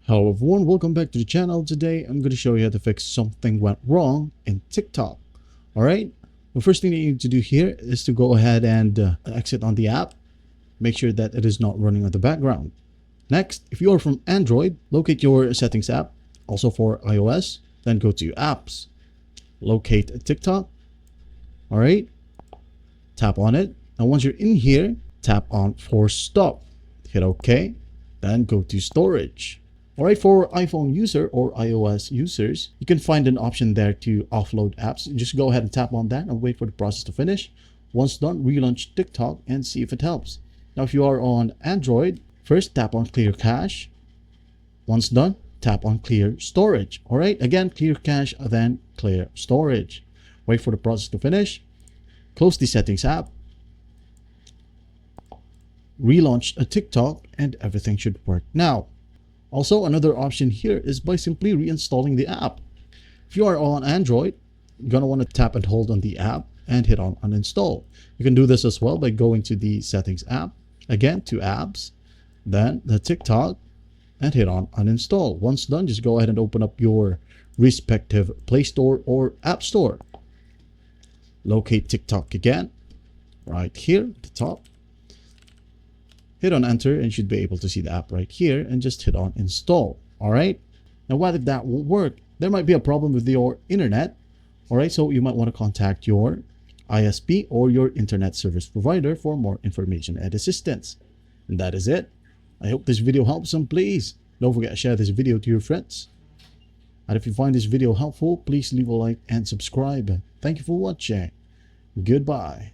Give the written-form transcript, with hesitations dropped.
Hello everyone, welcome back to the channel. Today I'm going to show you how to fix something went wrong in TikTok. Alright, the first thing that you need to do here is to go ahead and exit on the app. Make sure that it is not running on the background. Next, if you are from Android, locate your settings app. Also for iOS, then go to apps. Locate TikTok. Alright, tap on it. Now once you're in here, tap on force stop. Hit OK, then go to storage. Alright, for iPhone user or iOS users, you can find an option there to offload apps. Just go ahead and tap on that and wait for the process to finish. Once done, relaunch TikTok and see if it helps. Now, if you are on Android, first tap on clear cache. Once done, tap on clear storage. Alright, again, clear cache, then clear storage. Wait for the process to finish. Close the settings app. Relaunch a TikTok and everything should work now. Also, another option here is by simply reinstalling the app. If you are on Android, you're going to want to tap and hold on the app and hit on uninstall. You can do this as well by going to the settings app, again to apps, then the TikTok, and hit on uninstall. Once done, just go ahead and open up your respective Play Store or App Store. Locate TikTok again, right here at the top. Hit on enter and you should be able to see the app right here and just hit on install. Alright, now what if that won't work? There might be a problem with your internet. Alright, so you might want to contact your ISP or your internet service provider for more information and assistance. And that is it. I hope this video helps some. Please don't forget to share this video to your friends. And if you find this video helpful, please leave a like and subscribe. Thank you for watching. Goodbye.